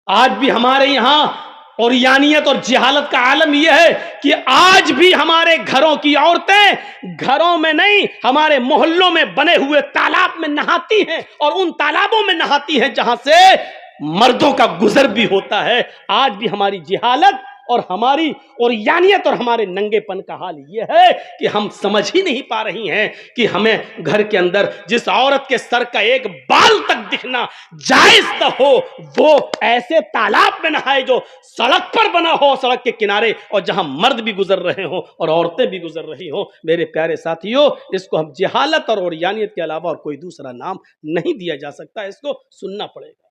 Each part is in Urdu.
آج بھی ہمارے یہاں اوریانیت اور جہالت کا عالم یہ ہے کہ آج بھی ہمارے گھروں کی عورتیں گھروں میں نہیں ہمارے محلوں میں بنے ہوئے تالاب میں نہاتی ہیں، اور ان تالابوں میں نہاتی ہیں جہاں سے مردوں کا گزر بھی ہوتا ہے۔ آج بھی ہماری جہالت اور ہماری اوریانیت اور ہمارے ننگے پن کا حال یہ ہے کہ ہم سمجھ ہی نہیں پا رہی ہیں کہ ہمیں گھر کے اندر جس عورت کے سر کا ایک بال تک دکھنا جائز نہ ہو، وہ ایسے تالاب میں نہائے جو سڑک پر بنا ہو، سڑک کے کنارے، اور جہاں مرد بھی گزر رہے ہوں اور عورتیں بھی گزر رہی ہوں۔ میرے پیارے ساتھیوں، اس کو ہم جہالت اور اوریانیت کے علاوہ اور کوئی دوسرا نام نہیں دیا جا سکتا، اس کو سننا پڑے گا۔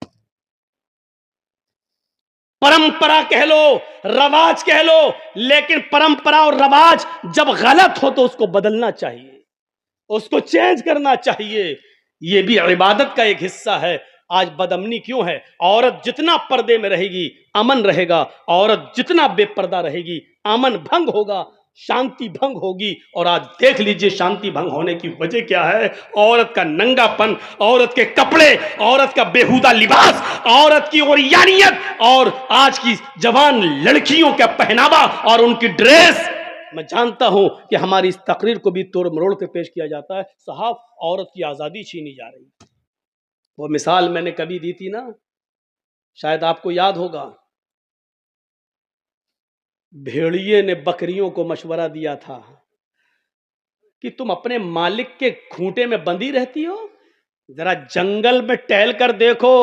پرمپرا کہہ لو، رواج کہہ لو، لیکن پرمپرا اور رواج جب غلط ہو تو اس کو بدلنا چاہیے، اس کو چینج کرنا چاہیے۔ یہ بھی عبادت کا ایک حصہ ہے۔ آج بدامنی کیوں ہے؟ عورت جتنا پردے میں رہے گی امن رہے گا، عورت جتنا بے پردہ رہے گی امن بھنگ ہوگا، شانتی بھنگ ہوگی۔ اور آج دیکھ لیجئے شانتی بھنگ ہونے کی وجہ کیا ہے؟ عورت کا ننگا پن، عورت کے کپڑے، عورت کا بیہودہ لباس، عورت کی اوریانیت، اور آج کی جوان لڑکیوں کا پہناوا اور ان کی ڈریس۔ میں جانتا ہوں کہ ہماری اس تقریر کو بھی توڑ مروڑ کے پیش کیا جاتا ہے، صاحب عورت کی آزادی چھینی جا رہی ہے۔ وہ مثال میں نے کبھی دی تھی نا، شاید آپ کو یاد ہوگا، بھیڑیے نے بکریوں کو مشورہ دیا تھا کہ تم اپنے مالک کے کھونٹے میں بندھی رہتی ہو، ذرا جنگل میں ٹہل کر دیکھو،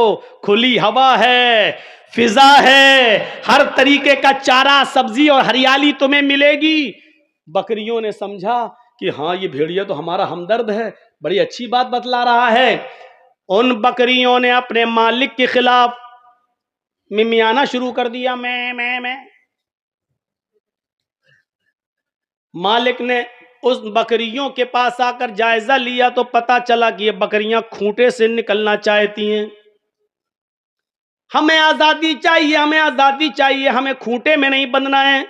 کھلی ہوا ہے، فضا ہے، ہر طریقے کا چارہ، سبزی اور ہریالی تمہیں ملے گی۔ بکریوں نے سمجھا کہ ہاں یہ بھیڑیا تو ہمارا ہمدرد ہے، بڑی اچھی بات بتلا رہا ہے۔ ان بکریوں نے اپنے مالک کے خلاف ممیانا شروع کر دیا، میں۔ مالک نے اس بکریوں کے پاس آ کر جائزہ لیا تو پتا چلا کہ یہ بکریاں کھونٹے سے نکلنا چاہتی ہیں۔ ہمیں آزادی چاہیے، ہمیں آزادی چاہیے، ہمیں کھونٹے میں نہیں بندھنا ہے،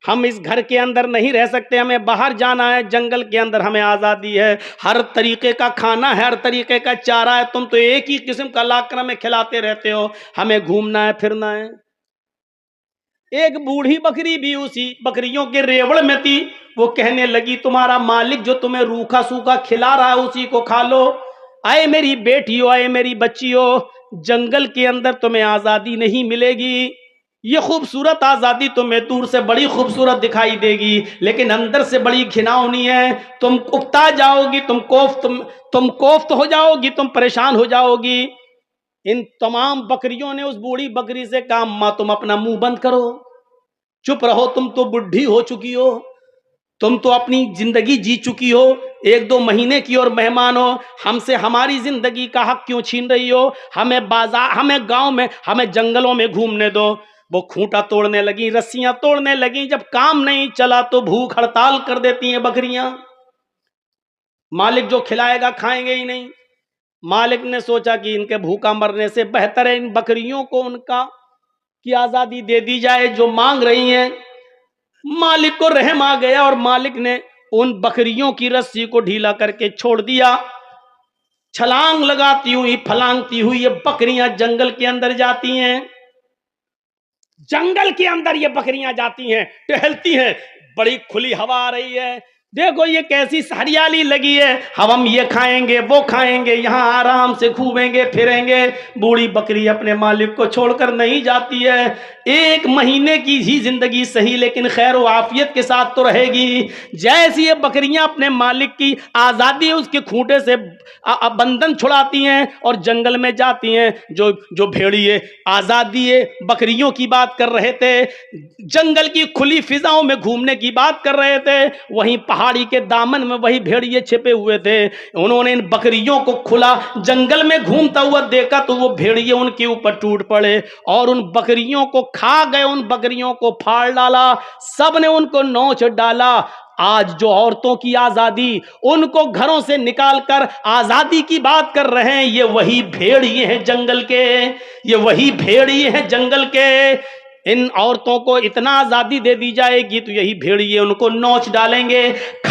ہم اس گھر کے اندر نہیں رہ سکتے، ہمیں باہر جانا ہے، جنگل کے اندر ہمیں آزادی ہے، ہر طریقے کا کھانا ہے، ہر طریقے کا چارہ ہے، تم تو ایک ہی قسم کا لاکر ہمیں کھلاتے رہتے ہو، ہمیں گھومنا ہے، پھرنا ہے۔ ایک بوڑھی بکری بھی اسی بکریوں کے ریوڑ میں تھی، وہ کہنے لگی تمہارا مالک جو تمہیں روکھا سوکھا کھلا رہا ہے اسی کو کھا لو۔ اے میری بیٹیو، اے میری بچیو، جنگل کے اندر تمہیں آزادی نہیں ملے گی، یہ خوبصورت آزادی تمہیں دور سے بڑی خوبصورت دکھائی دے گی لیکن اندر سے بڑی گھناؤنی ہے، تم اکتا جاؤ گی، تم کوفت ہو جاؤ گی، تم پریشان ہو جاؤ گی۔ ان تمام بکریوں نے اس بوڑھی بکری سے کہا ماں تم اپنا منہ بند کرو، چپ رہو، تم تو بڈھی ہو چکی ہو، تم تو اپنی زندگی جی چکی ہو، 1-2 مہینے کی اور مہمان ہو، ہم سے ہماری زندگی کا حق کیوں چھین رہی ہو؟ ہمیں بازار، ہمیں گاؤں میں، ہمیں جنگلوں میں گھومنے دو۔ وہ کھونٹا توڑنے لگیں، رسیاں توڑنے لگیں، جب کام نہیں چلا تو بھوک ہڑتال کر دیتی ہیں بکریاں۔ مالک جو کھلائے گا کھائیں گے ہی نہیں۔ مالک نے سوچا کہ ان کے بھوکا مرنے سے بہتر ہے ان بکریوں کو ان کی آزادی دے دی جائے جو مانگ رہی ہیں۔ مالک کو رحم آ گیا اور مالک نے ان بکریوں کی رسی کو ڈھیلا کر کے چھوڑ دیا۔ چھلانگ لگاتی ہوئی، پھلانگتی ہوئی یہ بکریاں جنگل کے اندر جاتی ہیں، جنگل کے اندر یہ بکریاں جاتی ہیں، ٹہلتی ہیں، بڑی کھلی ہوا آ رہی ہے، دیکھو یہ کیسی ہریالی لگی ہے، ہم یہ کھائیں گے وہ کھائیں گے، یہاں آرام سے گھومیں گے پھریں گے۔ بوڑھی بکری اپنے مالک کو چھوڑ کر نہیں جاتی ہے، 1 مہینے کی ہی زندگی صحیح لیکن خیر و عافیت کے ساتھ تو رہے گی۔ جیسے یہ بکریاں اپنے مالک کی آزادی اس کے کھونٹے سے بندھن چھڑاتی ہیں اور جنگل میں جاتی ہیں، جو بھیڑیے آزادی بکریوں کی بات کر رہے تھے، جنگل کی کھلی فضاؤں میں گھومنے کی بات کر رہے تھے، وہیں پہاڑی کے دامن میں وہی بھیڑیے چھپے ہوئے تھے۔ انہوں نے ان بکریوں کو کھلا جنگل میں گھومتا ہوا دیکھا تو وہ بھیڑیے ان کے اوپر ٹوٹ پڑے اور ان بکریوں کو کھا گئے، ان بکریوں کو پھاڑ ڈالا، سب نے ان کو نوچ ڈالا۔ آج جو عورتوں کی آزادی، ان کو گھروں سے نکال کر آزادی کی بات کر رہے ہیں، یہ وہی بھیڑیے ہیں جنگل کے، یہ وہی بھیڑیے ہیں جنگل کے۔ ان عورتوں کو اتنا آزادی دے دی جائے گی تو یہی بھیڑیے ان کو نوچ ڈالیں گے،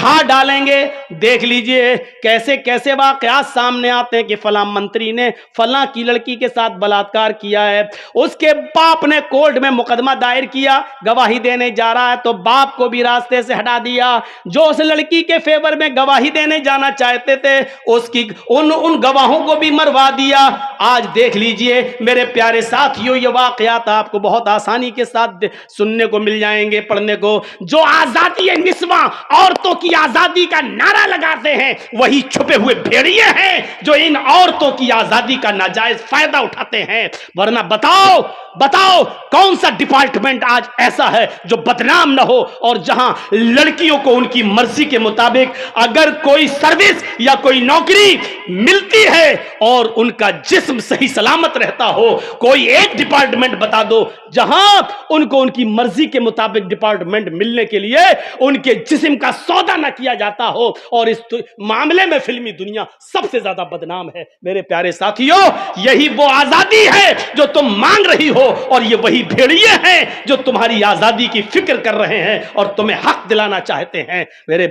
کھا ڈالیں گے. دیکھ لیجئے کیسے کیسے واقعات سامنے آتے ہیں کہ فلاں منتری نے فلاں کی لڑکی کے ساتھ بلاತ್ಕಾರ کیا ہے, اس کے باپ نے کورٹ میں مقدمہ دائر کیا, گواہی دینے جا رہا ہے تو باپ کو بھی راستے سے ہٹا دیا. جو اس لڑکی کے فیور میں گواہی دینے جانا چاہتے تھے اس کی ان گواہوں کو بھی مروا دیا. آج دیکھ لیجئے میرے پیارے ساتھیوں, یہ واقعات آپ کو بہت آسانی کے ساتھ سننے کو مل جائیں گے, پڑھنے کو. جو آزادی نسواں, عورتوں کی آزادی کا نعرہ لگاتے ہیں, وہی چھپے ہوئے بھیڑیے ہیں جو ان عورتوں کی آزادی کا ناجائز فائدہ اٹھاتے ہیں. ورنہ بتاؤ کون سا ڈپارٹمنٹ آج ایسا ہے جو بدنام نہ ہو, اور جہاں لڑکیوں کو ان کی مرضی کے مطابق اگر کوئی سروس یا کوئی نوکری ملتی ہے اور ان کا جسم صحیح سلامت رہتا ہو. کوئی ایک ڈپارٹمنٹ بتا دو جہاں ان کو ان کی مرضی کے مطابق ڈپارٹمنٹ ملنے کے لیے ان کے جسم کا سودا نہ کیا جاتا ہو. اور اس معاملے میں فلمی دنیا سب سے زیادہ بدنام ہے. میرے پیارے ساتھیوں, یہی وہ آزادی ہے جو تم مانگ رہی ہو, اور یہ وہی بھیڑیے ہیں جو تمہاری آزادی کی فکر کر رہے ہیں اور تمہیں حق دلانا چاہتے ہیں. میرے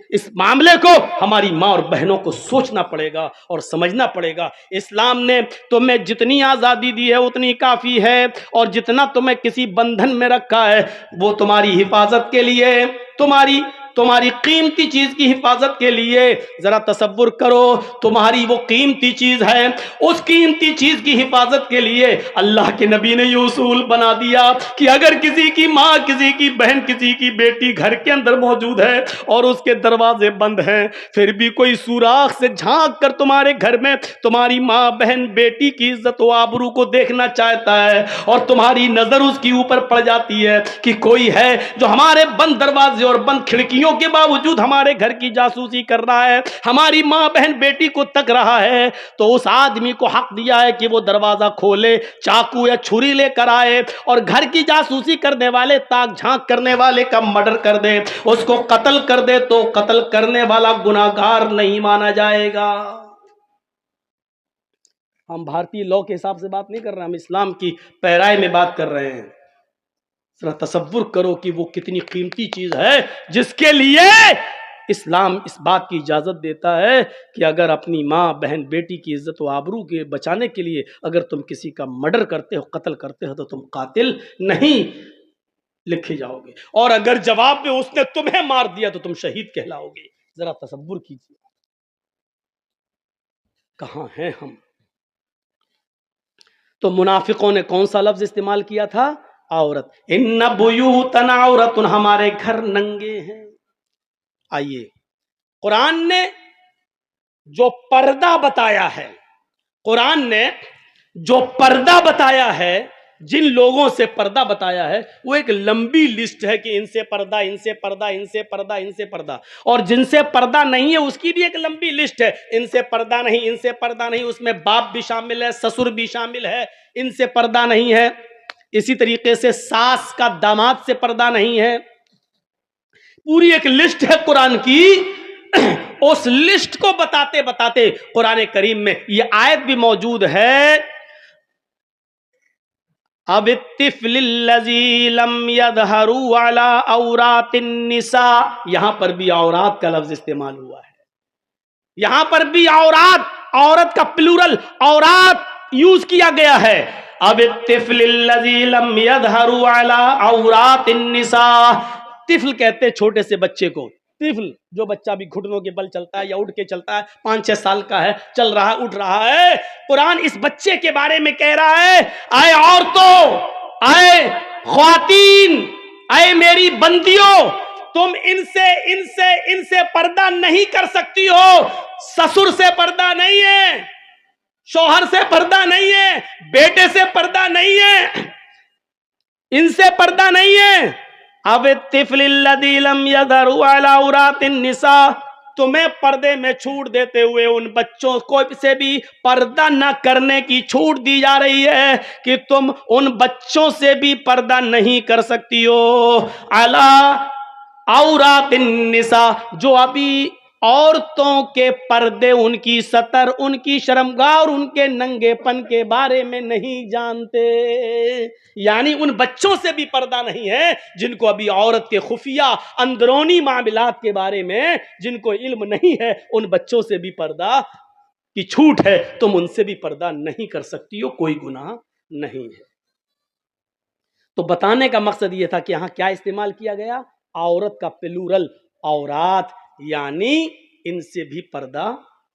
اس معاملے کو ہماری ماں اور بہنوں کو سوچنا پڑے گا اور سمجھنا پڑے گا. اسلام نے تمہیں جتنی آزادی دی ہے اتنی کافی ہے, اور جتنا تمہیں کسی بندھن میں رکھا ہے وہ تمہاری حفاظت کے لیے, تمہاری قیمتی چیز کی حفاظت کے لیے. ذرا تصور کرو, تمہاری وہ قیمتی چیز ہے, اس قیمتی چیز کی حفاظت کے لیے اللہ کے نبی نے یہ اصول بنا دیا کہ اگر کسی کی ماں, کسی کی بہن, کسی کی بیٹی گھر کے اندر موجود ہے اور اس کے دروازے بند ہیں, پھر بھی کوئی سوراخ سے جھانک کر تمہارے گھر میں تمہاری ماں, بہن, بیٹی کی عزت و آبرو کو دیکھنا چاہتا ہے, اور تمہاری نظر اس کے اوپر پڑ جاتی ہے کہ کوئی ہے جو ہمارے بند دروازے اور بند کھڑکیوں کے باوجود ہمارے گھر کی جاسوسی کر رہا ہے, ہماری ماں, بہن, بیٹی کو تک رہا ہے, تو اس آدمی کو حق دیا ہے کہ وہ دروازہ کھولے, چاقو یا چھری لے کر آئے اور گھر کی جاسوسی کرنے والے, تاک جھانک کرنے والے کا مرڈر کر دے, اس کو قتل کر دے, تو قتل کرنے والا گناہگار نہیں مانا جائے گا. ہم بھارتی لاء کے حساب سے بات نہیں کر رہے ہیں, ہم اسلام کی پیرائے میں بات کر رہے ہیں. ذرا تصور کرو کہ وہ کتنی قیمتی چیز ہے جس کے لیے اسلام اس بات کی اجازت دیتا ہے کہ اگر اپنی ماں, بہن, بیٹی کی عزت و آبرو کے بچانے کے لیے اگر تم کسی کا مرڈر کرتے ہو, قتل کرتے ہو, تو تم قاتل نہیں لکھے جاؤ گے, اور اگر جواب میں اس نے تمہیں مار دیا تو تم شہید کہلاؤ گے. ذرا تصور کیجیے کہاں ہیں ہم. تو منافقوں نے کون سا لفظ استعمال کیا تھا؟ عورت. ان بیوتنا عورت, ہمارے گھر ننگے ہیں. آئیے, قرآن نے جو پردہ بتایا ہے, قرآن نے جو پردہ بتایا ہے, جن لوگوں سے پردہ بتایا ہے, وہ ایک لمبی لسٹ ہے کہ ان سے پردہ, ان سے پردہ, ان سے پردہ, ان سے پردہ, اور جن سے پردہ نہیں ہے اس کی بھی ایک لمبی لسٹ ہے. ان سے پردہ نہیں, ان سے پردہ نہیں, اس میں باپ بھی شامل ہے, سسر بھی شامل ہے, ان سے پردہ نہیں ہے. اسی طریقے سے ساس کا داماد سے پردہ نہیں ہے. پوری ایک لسٹ ہے قرآن کی. اس لسٹ کو بتاتے بتاتے قرآن کریم میں یہ آیت بھی موجود ہے, اب الطفل الذی لم یظہروا علی عورات النساء. یہاں پر بھی عورات کا لفظ استعمال ہوا ہے. یہاں پر بھی عورت کا پلورل عورات یوز کیا گیا ہے. اب الطفل الذی لم یظہروا علی عورات النساء. طفل کہتے ہیں چھوٹے سے بچے کو. طفل جو بچہ بھی گھٹنوں کے بل چلتا ہے یا اٹھ کے چلتا ہے, 5-6 سال کا ہے, چل رہا ہے, اٹھ رہا ہے. قرآن اس بچے کے بارے میں کہہ رہا ہے, اے عورتوں, اے خواتین, اے میری بندیوں, تم ان سے پردہ نہیں کر سکتی ہو. سسر سے پردہ نہیں ہے, شوہر سے پردہ نہیں ہے, بیٹے سے پردہ نہیں ہے, ان سے پردہ نہیں ہے. اب الطفل الذی لم یظہروا علی عورات النساء. تمہیں پردے میں چھوٹ دیتے ہوئے ان بچوں کو سے بھی پردہ نہ کرنے کی چھوٹ دی جا رہی ہے کہ تم ان بچوں سے بھی پردہ نہیں کر سکتی ہو. علی عورات النساء, جو ابھی عورتوں کے پردے، ان کی سطر، ان کی شرمگاہ اور ان کے ننگے پن کے بارے میں نہیں جانتے. یعنی ان بچوں سے بھی پردہ نہیں ہے جن کو ابھی عورت کے خفیہ اندرونی معاملات کے بارے میں جن کو علم نہیں ہے. ان بچوں سے بھی پردہ کی چھوٹ ہے، تم ان سے بھی پردہ نہیں کر سکتی ہو، کوئی گناہ نہیں ہے. تو بتانے کا مقصد یہ تھا کہ یہاں کیا استعمال کیا گیا؟ عورت کا پلورل، عورات، یعنی ان سے بھی پردہ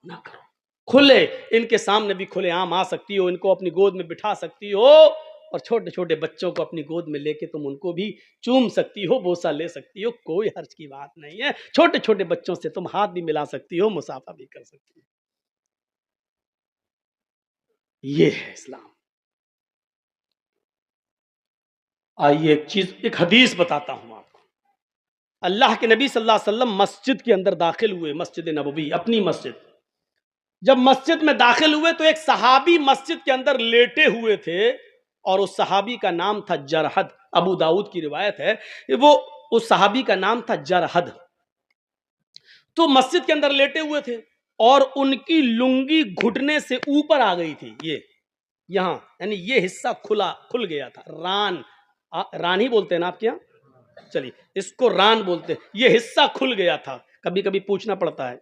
نہ کرو. کھلے، ان کے سامنے بھی کھلے عام آ سکتی ہو، ان کو اپنی گود میں بٹھا سکتی ہو، اور چھوٹے چھوٹے بچوں کو اپنی گود میں لے کے تم ان کو بھی چوم سکتی ہو، بوسہ لے سکتی ہو، کوئی حرج کی بات نہیں ہے. چھوٹے چھوٹے بچوں سے تم ہاتھ بھی ملا سکتی ہو، مصافحہ بھی کر سکتی ہو. یہ ہے اسلام. آئیے ایک حدیث بتاتا ہوں آپ کو. اللہ کے نبی صلی اللہ علیہ وسلم مسجد کے اندر داخل ہوئے، مسجد نبوی، اپنی مسجد. جب مسجد میں داخل ہوئے تو ایک صحابی مسجد کے اندر لیٹے ہوئے تھے، اور اس صحابی کا نام تھا جرحد. ابو داؤد کی روایت ہے، وہ اس صحابی کا نام تھا جرحد. تو مسجد کے اندر لیٹے ہوئے تھے اور ان کی لنگی گھٹنے سے اوپر آ گئی تھی. یہ یہاں یعنی یہ حصہ کھل گیا تھا. ران ہی بولتے ہیں نا آپ کے یہاں؟ چلیے اس کو ران بولتے ہیں. یہ حصہ کھل گیا تھا. کبھی کبھی پوچھنا پڑتا ہے،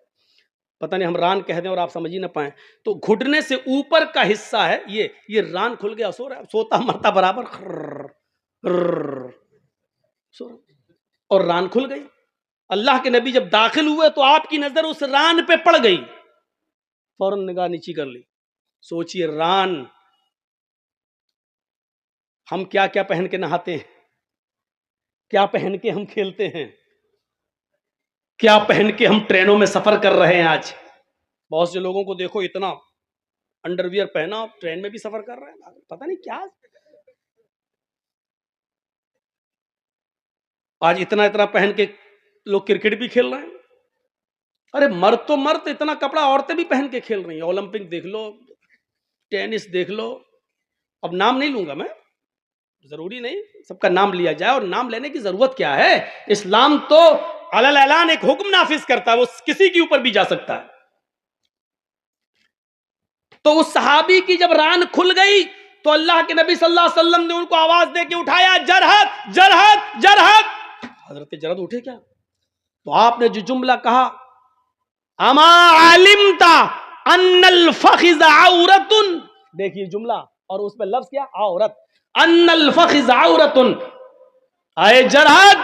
پتہ نہیں ہم ران کہہ دیں اور آپ سمجھ ہی نہ پائیں. تو گھٹنے سے اوپر کا حصہ ہے یہ ران کھل گیا. سو رہا، سوتا مرتا برابر، اور ران کھل گئی. اللہ کے نبی جب داخل ہوئے تو آپ کی نظر اس ران پہ پڑ گئی. فوراً نگاہ نیچی کر لی. سوچئے ران، ہم کیا کیا پہن کے نہاتے ہیں، کیا پہن کے ہم کھیلتے ہیں، کیا پہن کے ہم ٹرینوں میں سفر کر رہے ہیں. آج بہت سے لوگوں کو دیکھو اتنا انڈر ویئر پہنا ٹرین میں بھی سفر کر رہے ہیں، پتہ نہیں کیا. آج اتنا پہن کے لوگ کرکٹ بھی کھیل رہے ہیں. ارے مرد تو مرد، اتنا کپڑا عورتیں بھی پہن کے کھیل رہی ہیں. اولمپک دیکھ لو، ٹینس دیکھ لو. اب نام نہیں لوں گا میں، ضروری نہیں سب کا نام لیا جائے، اور نام لینے کی ضرورت کیا ہے. اسلام تو علل اعلان ایک حکم نافذ کرتا ہے، وہ کسی کے اوپر بھی جا سکتا ہے. تو اس صحابی کی جب ران کھل گئی تو اللہ کے نبی صلی اللہ علیہ وسلم نے ان کو آواز دے کے اٹھایا، جرحد جرحد جرحد. حضرت جرحد اٹھے کیا؟ تو آپ نے جو جملہ کہا، اما علمت ان الفخذ عورت، دیکھیے جملہ اور اس پہ لفظ کیا؟ عورت. ان الفخذ عورت. اے جرحد،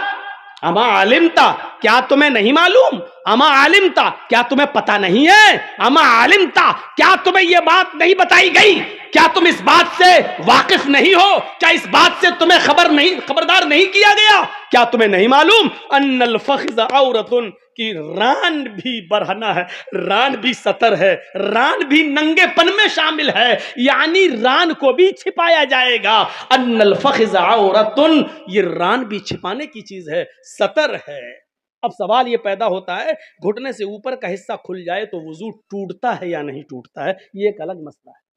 اما علمت، کیا تمہیں نہیں معلوم؟ اما علمت، کیا تمہیں پتہ نہیں ہے؟ اما علمت، کیا تمہیں یہ بات نہیں بتائی گئی؟ کیا تم اس بات سے واقف نہیں ہو؟ کیا اس بات سے تمہیں خبردار نہیں کیا گیا؟ کیا تمہیں نہیں معلوم ان الفخذ عورت، کی ران بھی برہنہ ہے، ران بھی ستر ہے، ران بھی ننگے پن میں شامل ہے، یعنی ران کو بھی چھپایا جائے گا. ان الفخذ عورت، یہ ران بھی چھپانے کی چیز ہے، ستر ہے. اب سوال یہ پیدا ہوتا ہے، گھٹنے سے اوپر کا حصہ کھل جائے تو وضو ٹوٹتا ہے یا نہیں ٹوٹتا ہے؟ یہ ایک الگ مسئلہ ہے.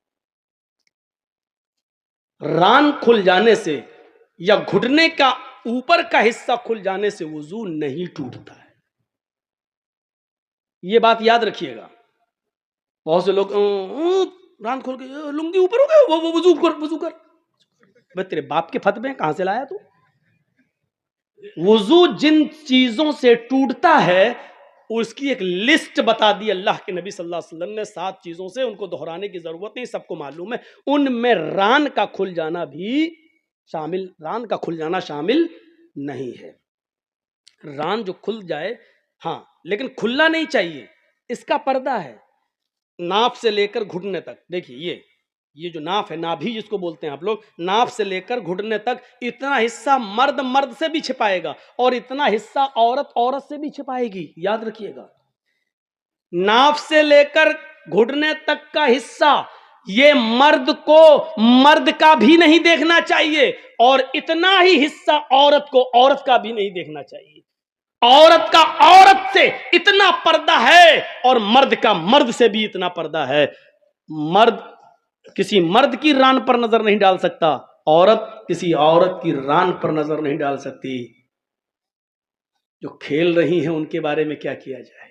ران کھل جانے سے یا گھٹنے کا اوپر کا حصہ کھل جانے سے وضو نہیں ٹوٹتا ہے. یہ بات یاد رکھیے گا. بہت سے لوگ ران کھول کے لنگی اوپر ہو گئے، وہ وضو کر. بھائی تیرے باپ کے فتوے کہاں سے لایا تو؟ وضو جن چیزوں سے ٹوٹتا ہے اس کی ایک لسٹ بتا دی اللہ کے نبی صلی اللہ علیہ وسلم نے. 7 چیزوں سے، ان کو دہرانے کی ضرورت نہیں، سب کو معلوم ہے. ان میں ران کا کھل جانا بھی شامل، ران کا کھل جانا شامل نہیں ہے. ران جو کھل جائے ہاں، لیکن کھلنا نہیں چاہیے. اس کا پردہ ہے ناف سے لے کر گھٹنے تک. دیکھیے یہ جو ناف ہے، نابھی جس کو بولتے ہیں آپ لوگ، ناف سے لے کر گھٹنے تک اتنا حصہ مرد سے بھی چھپائے گا اور اتنا حصہ عورت سے بھی چھپائے گی. یاد رکھیے گا، ناف سے لے کر گھٹنے تک کا حصہ یہ مرد کو مرد کا بھی نہیں دیکھنا چاہیے، اور اتنا ہی حصہ عورت کو عورت کا بھی نہیں دیکھنا چاہیے. عورت کا عورت سے اتنا پردہ ہے اور مرد کا مرد سے بھی اتنا پردہ ہے. مرد کسی مرد کی ران پر نظر نہیں ڈال سکتا، عورت کسی عورت کی ران پر نظر نہیں ڈال سکتی. جو کھیل رہی ہیں ان کے بارے میں کیا کیا جائے؟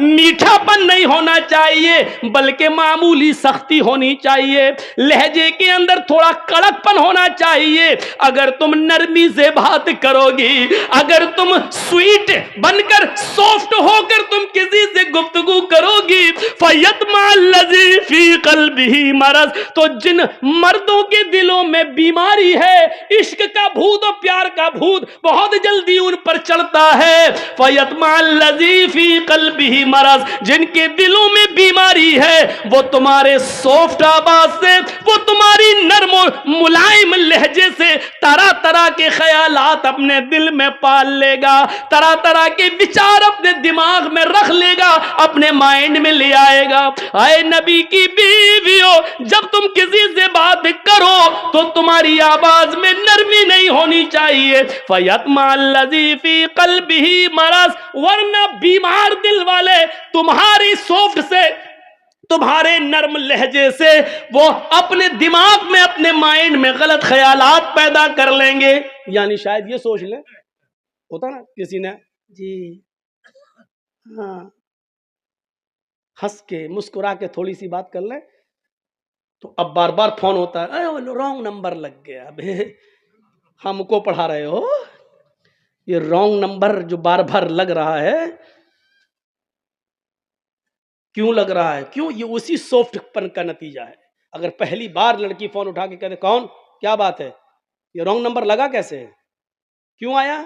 میٹھاپن نہیں ہونا چاہیے بلکہ معمولی سختی ہونی چاہیے، لہجے کے اندر تھوڑا کڑک پن ہونا چاہیے۔ اگر تم نرمی سے بات کرو گی، اگر تم سویٹ بن کر سافٹ ہو کر تم کسی سے گفتگو کرو گی، فَيَطْمَعَ الَّذِي فِي قَلْبِهِ مَرَضٌ، تو جن مردوں کے دلوں میں بیماری ہے، عشق کا بھوت اور پیار کا بھوت بہت جلدی ان پر چڑھتا ہے، فَيَطْمَعَ الَّذِي فِي قَلْبِهِ مَرَضٌ، جن کے دلوں میں بیماری ہے وہ تمہارے سافٹ آواز سے، وہ تمہاری نرم و ملائم لہجے سے طرح طرح کے خیالات اپنے دل میں پال لے گا، طرح طرح کے وچار اپنے دماغ میں رکھ لے گا، اپنے مائنڈ میں لے آئے گا۔ اے نبی کی بیویوں، جب تم کسی سے بات کرو تو تمہاری آواز میں نرمی نہیں ہونی چاہیے، فَيَطْمَعَ الَّذِي فِي قَلْبِهِ مَرَضٌ، ورنہ بیمار دل والے تمہاری سافٹ سے، تمہارے نرم لہجے سے وہ اپنے دماغ میں، اپنے مائنڈ میں غلط خیالات پیدا کر لیں گے۔ یعنی شاید یہ سوچ لیں، ہوتا نا کسی نے جی ہاں ہنس کے مسکرا کے تھوڑی سی بات کر لیں تو اب بار بار فون ہوتا ہے، رانگ نمبر لگ گیا، ہم کو پڑھا رہے ہو، یہ رانگ نمبر جو بار بار لگ رہا ہے کیوں لگ رہا ہے؟ کیوں؟ یہ اسی سافٹ پن کا نتیجہ ہے۔ اگر پہلی بار لڑکی فون اٹھا کے کہتے کون، کیا بات ہے، یہ رانگ نمبر لگا کیسے ہے، کیوں آیا،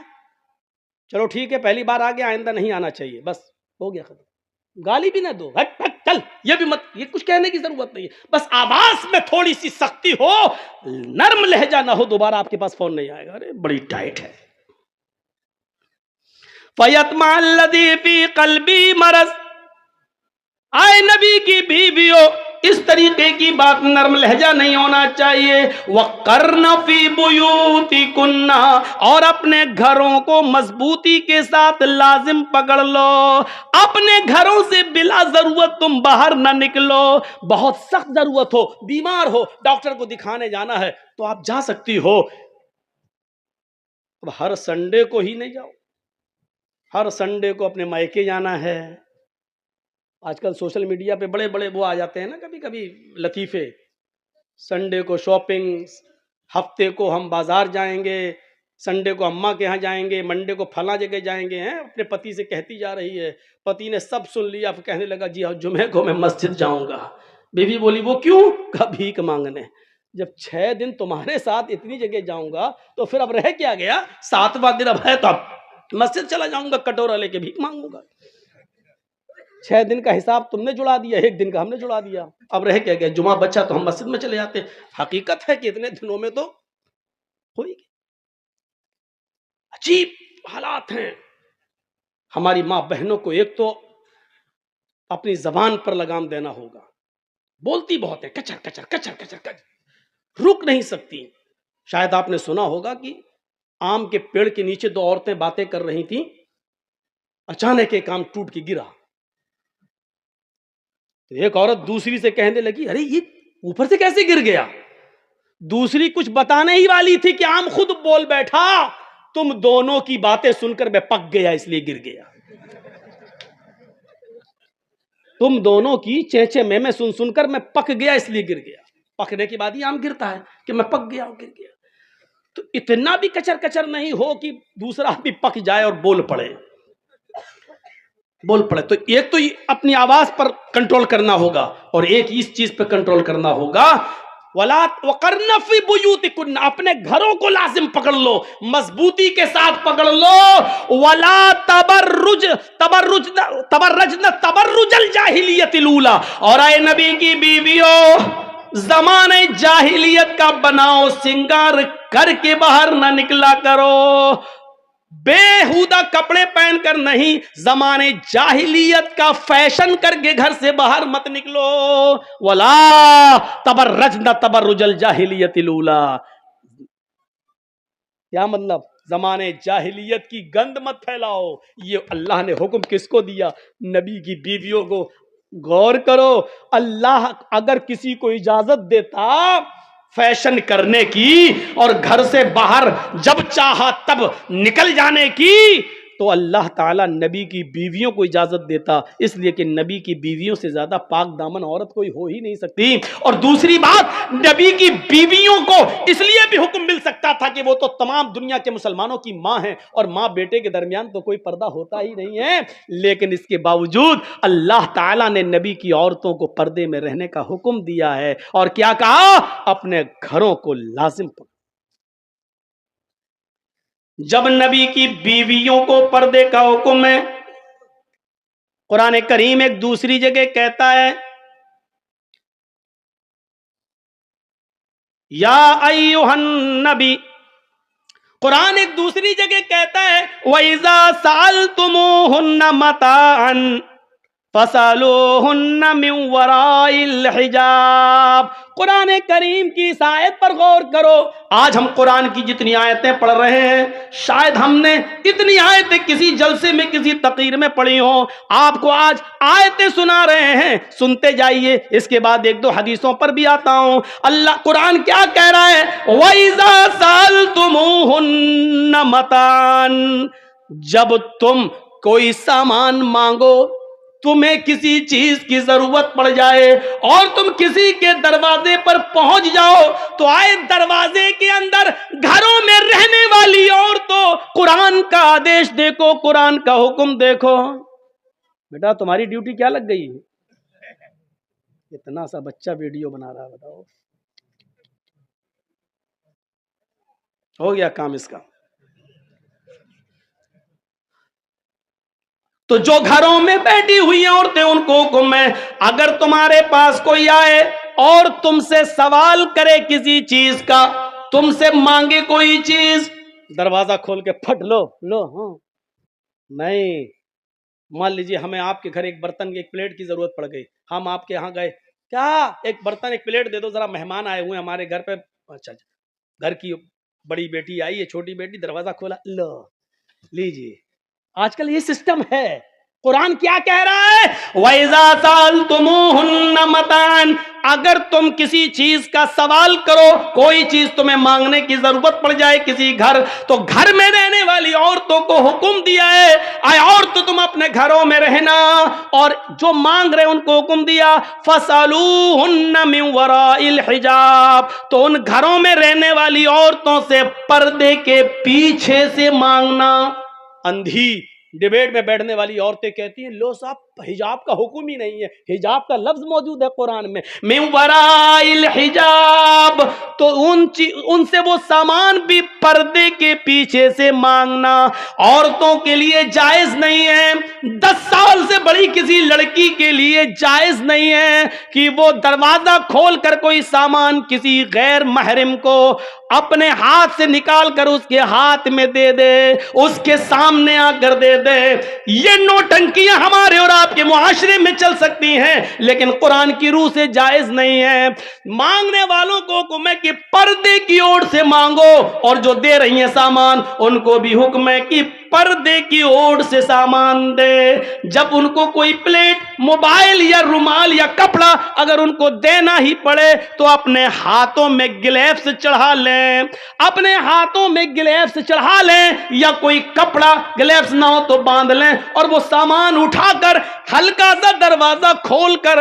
چلو ٹھیک ہے پہلی بار آ گیا آئندہ نہیں آنا چاہیے، بس ہو گیا ختم، گالی بھی نہ دو، ہٹ ہٹ چل، یہ بھی مت، یہ کچھ کہنے کی ضرورت نہیں ہے، بس آواز میں تھوڑی سی سختی ہو، نرم لہجہ نہ ہو، دوبارہ آپ کے پاس فون نہیں آئے گا، ارے بڑی ٹائٹ ہے۔ فَيَطْمَعَ الَّذِي فِي قَلْبِهِ مَرَضٌ، آئے نبی کی بیویوں اس طریقے کی بات، نرم لہجہ نہیں ہونا چاہیے۔ وَقَرْنَ فِي بُيُوتِكُنَّ، اور اپنے گھروں کو مضبوطی کے ساتھ لازم پکڑ لو، اپنے گھروں سے بلا ضرورت تم باہر نہ نکلو، بہت سخت ضرورت ہو، بیمار ہو، ڈاکٹر کو دکھانے جانا ہے تو آپ جا سکتی ہو، اب ہر سنڈے کو ہی نہیں جاؤ، ہر سنڈے کو اپنے مائکے جانا ہے۔ آج کل سوشل میڈیا پہ بڑے بڑے وہ آ جاتے ہیں نا کبھی کبھی لطیفے، سنڈے کو شاپنگ، ہفتے کو ہم بازار جائیں گے، سنڈے کو اماں کے ہاں جائیں گے، منڈے کو فلاں جگہ جائیں گے، ہیں اپنے پتی سے کہتی جا رہی ہے، پتی نے سب سن لیا، پھر کہنے لگا جی ہاں جمعے کو میں مسجد جاؤں گا۔ بیوی بولی وہ کیوں؟ کہا بھیک مانگنے۔ جب 6 دن تمہارے ساتھ اتنی جگہ جاؤں گا تو پھر اب رہ کیا گیا، 7واں دن اب ہے تو اب مسجد چلا جاؤں گا، کٹورا لے کے بھیک مانگوں گا۔ 6 دن کا حساب تم نے جڑا دیا، 1 دن کا ہم نے جڑا دیا، اب رہ کیا گیا، جمعہ بچا تو ہم مسجد میں چلے جاتے ہیں۔ حقیقت ہے کہ اتنے دنوں میں تو ہوئی گی۔ عجیب حالات ہیں۔ ہماری ماں بہنوں کو ایک تو اپنی زبان پر لگام دینا ہوگا، بولتی بہت ہے، کچر کچر کچر کچر کچر، رک نہیں سکتی۔ شاید آپ نے سنا ہوگا کہ آم کے پیڑ کے نیچے 2 عورتیں باتیں کر رہی تھیں، اچانک ایک آم ٹوٹ کے گرا، تو ایک عورت دوسری سے کہنے لگی ارے یہ اوپر سے کیسے گر گیا؟ دوسری کچھ بتانے ہی والی تھی کہ آم خود بول بیٹھا، تم دونوں کی باتیں سن کر میں پک گیا اس لیے گر گیا، تم دونوں کی چیچے میں سن کر میں پک گیا اس لیے گر گیا۔ پکنے کے بعد ہی آم گرتا ہے کہ میں پک گیا گر گیا۔ تو اتنا بھی کچر کچر نہیں ہو کہ دوسرا بھی پک جائے اور بول پڑے۔ تو ایک تو اپنی آواز پر کنٹرول کرنا ہوگا، اور ایک اس چیز پہ کنٹرول کرنا ہوگا، وَقَرْنَ فِي بُيُوتِكُنَّ، اپنے گھروں کو لازم پکڑ لو، مضبوطی کے ساتھ پکڑ لو، وَلَا تَبَرَّجْنَ تَبَرُّجَ الْجَاهِلِيَّةِ الْأُولَىٰ، اور اے نبی کی بیویوں زمانے جاہلیت کا بناؤ سنگار کر کے باہر نہ نکلا کرو، بےہودہ کپڑے پہن کر نہیں، زمانے جاہلیت کا فیشن کر کے گھر سے باہر مت نکلو، وَلَا تَبَرَّجْنَ تَبَرُّجَ الْجَاهِلِيَّةِ الْأُولَىٰ، کیا مطلب؟ زمانے جاہلیت کی گند مت پھیلاؤ۔ یہ اللہ نے حکم کس کو دیا؟ نبی کی بیویوں کو۔ غور کرو، اللہ اگر کسی کو اجازت دیتا فیشن کرنے کی اور گھر سے باہر جب چاہا تب نکل جانے کی تو اللہ تعالیٰ نبی کی بیویوں کو اجازت دیتا، اس لیے کہ نبی کی بیویوں سے زیادہ پاک دامن عورت کوئی ہو ہی نہیں سکتی۔ اور دوسری بات، نبی کی بیویوں کو اس لیے بھی حکم مل سکتا تھا کہ وہ تو تمام دنیا کے مسلمانوں کی ماں ہیں، اور ماں بیٹے کے درمیان تو کوئی پردہ ہوتا ہی نہیں ہے، لیکن اس کے باوجود اللہ تعالیٰ نے نبی کی عورتوں کو پردے میں رہنے کا حکم دیا ہے، اور کیا کہا؟ اپنے گھروں کو لازم پکڑو۔ جب نبی کی بیویوں کو پردے کا حکم ہے، قرآن کریم ایک دوسری جگہ کہتا ہے یا ایھا النبی، قرآن ایک دوسری جگہ کہتا ہے وَإِذَا سَأَلْتُمُوهُنَّ مَتَاعًا فَاسْأَلُوهُنَّ مِنْ وَرَاءِ الْحِجَابِ۔ قرآن کریم کی اس آیت پر غور کرو۔ آج ہم قرآن کی جتنی آیتیں پڑھ رہے ہیں، شاید ہم نے اتنی آیتیں کسی جلسے میں کسی تقریر میں پڑھی ہوں۔ آپ کو آج آیتیں سنا رہے ہیں، سنتے جائیے، اس کے بعد ایک دو حدیثوں پر بھی آتا ہوں۔ اللہ قرآن کیا کہہ رہا ہے؟ وَإِذَا سَأَلْتُمُوهُنَّ مَتَاعًا، جب تم کوئی سامان مانگو، تمہیں کسی چیز کی ضرورت پڑ جائے اور تم کسی کے دروازے پر پہنچ جاؤ، تو آئے دروازے کے اندر گھروں میں رہنے والی عورتوں، قرآن کا آدیش دیکھو، قرآن کا حکم دیکھو۔ بیٹا تمہاری ڈیوٹی کیا لگ گئی؟ اتنا سا بچہ ویڈیو بنا رہا، بتاؤ ہو گیا کام اس کا؟ تو جو گھروں میں بیٹھی ہوئی عورتیں، ان کو حکم ہے، اگر تمہارے پاس کوئی آئے اور تم سے سوال کرے کسی چیز کا، تم سے مانگے کوئی چیز، دروازہ کھول کے پھٹ لو ہاں نہیں۔ مان لیجیے ہمیں آپ کے گھر ایک برتن ایک پلیٹ کی ضرورت پڑ گئی، ہم آپ کے ہاں گئے، کیا ایک برتن ایک پلیٹ دے دو ذرا، مہمان آئے ہوئے ہمارے گھر پہ۔ اچھا گھر کی بڑی بیٹی آئی ہے، چھوٹی بیٹی، دروازہ کھولا، لو لیجیے۔ آج کل یہ سسٹم ہے۔ قرآن کیا کہہ رہا ہے؟ وَإِذَا سَأَلْتُمُوهُنَّ مَتَاعًا، اگر تم کسی چیز کا سوال کرو، کوئی چیز تمہیں مانگنے کی ضرورت پڑ جائے کسی گھر، تو گھر میں رہنے والی عورتوں کو حکم دیا ہے، اے عورت تم اپنے گھروں میں رہنا، اور جو مانگ رہے ان کو حکم دیا فَاسْأَلُوهُنَّ مِنْ وَرَاءِ الْحِجَابِ، تو ان گھروں میں رہنے والی عورتوں سے پردے کے پیچھے سے مانگنا۔ اندھی ڈیبیٹ میں بیٹھنے والی عورتیں کہتی ہیں لو صاحب حجاب کا حکم ہی نہیں ہے، حجاب کا لفظ موجود ہے قرآن میں، من وراء الحجاب، تو ان سے وہ سامان بھی پردے کے پیچھے سے مانگنا عورتوں کے لیے جائز نہیں ہے۔ 10 سال سے بڑی کسی لڑکی کے لیے جائز نہیں ہے کہ وہ دروازہ کھول کر کوئی سامان کسی غیر محرم کو اپنے ہاتھ سے نکال کر اس کے ہاتھ میں دے دے، اس کے سامنے آ کر دے دے۔ یہ نوٹنکیاں ہمارے اور آپ کے معاشرے میں چل سکتی ہیں، لیکن قرآن کی روح سے جائز نہیں ہے۔ مانگنے والوں کو حکم ہے کہ پردے کی اوڑ سے مانگو، اور جو دے رہی ہیں سامان ان کو بھی حکم ہے کہ پردے کی اوڑ سے سامان دے۔ جب ان کو کوئی پلیٹ، موبائل یا رومال یا کپڑا اگر ان کو دینا ہی پڑے تو اپنے ہاتھوں میں گلیوز چڑھا لیں، اپنے ہاتھوں میں گلیوز چڑھا لیں، یا کوئی کپڑا گلیوز نہ ہو تو باندھ لیں، اور وہ سامان اٹھا کر ہلکا سا دروازہ کھول کر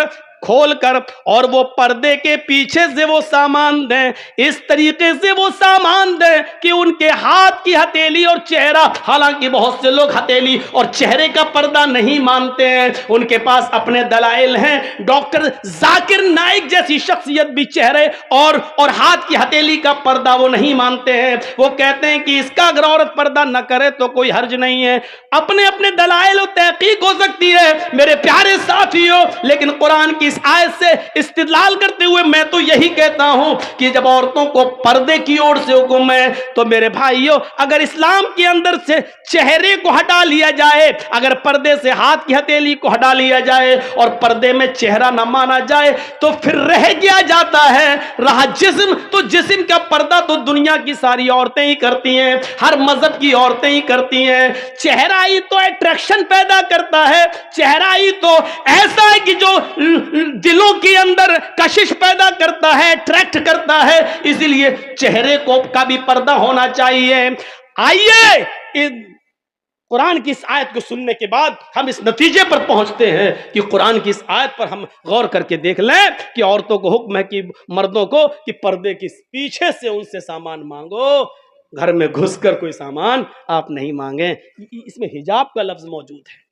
اور وہ پردے کے پیچھے سے وہ سامان دیں، اس طریقے سے وہ سامان دیں کہ ان کے ہاتھ کی ہتھیلی اور چہرہ، حالانکہ بہت سے لوگ ہتھیلی اور چہرے کا پردہ نہیں مانتے ہیں، ان کے پاس اپنے دلائل ہیں۔ ڈاکٹر ذاکر نائک جیسی شخصیت بھی چہرے اور ہاتھ کی ہتھیلی کا پردہ وہ نہیں مانتے ہیں، وہ کہتے ہیں کہ اس کا اگر عورت پردہ نہ کرے تو کوئی حرج نہیں ہے۔ اپنے دلائل و تحقیق ہو سکتی ہے میرے پیارے ساتھیوں، لیکن قرآن کی اس آیت سے استدلال کرتے ہوئے میں تو یہی کہتا ہوں کہ جب عورتوں کو پردے کی اوڑ سے حکم ہے تو میرے بھائیوں، اگر اسلام کے اندر سے چہرے کو ہٹا لیا جائے، اگر پردے سے ہاتھ کی ہتھیلی کو ہٹا لیا جائے اور پردے میں چہرہ نہ مانا جائے تو پھر رہ گیا جاتا ہے رہا جسم۔ تو جسم کا پردہ تو دنیا کی ساری عورتیں ہی کرتی ہیں، ہر مذہب کی عورتیں ہی کرتی ہیں۔ چہرہ ہی تو اٹریکشن پیدا کرتا ہے، چہرہ ہی تو ایسا ہے کہ جو دلوں کے اندر کشش پیدا کرتا ہے، اٹریکٹ کرتا ہے، اسی لیے چہرے کو کا بھی پردہ ہونا چاہیے۔ آئیے قرآن کی اس آیت کو سننے کے بعد ہم اس نتیجے پر پہنچتے ہیں کہ قرآن کی اس آیت پر ہم غور کر کے دیکھ لیں کہ عورتوں کو حکم ہے کہ مردوں کو کہ پردے کے پیچھے سے ان سے سامان مانگو، گھر میں گھس کر کوئی سامان آپ نہیں مانگیں۔ اس میں حجاب کا لفظ موجود ہے۔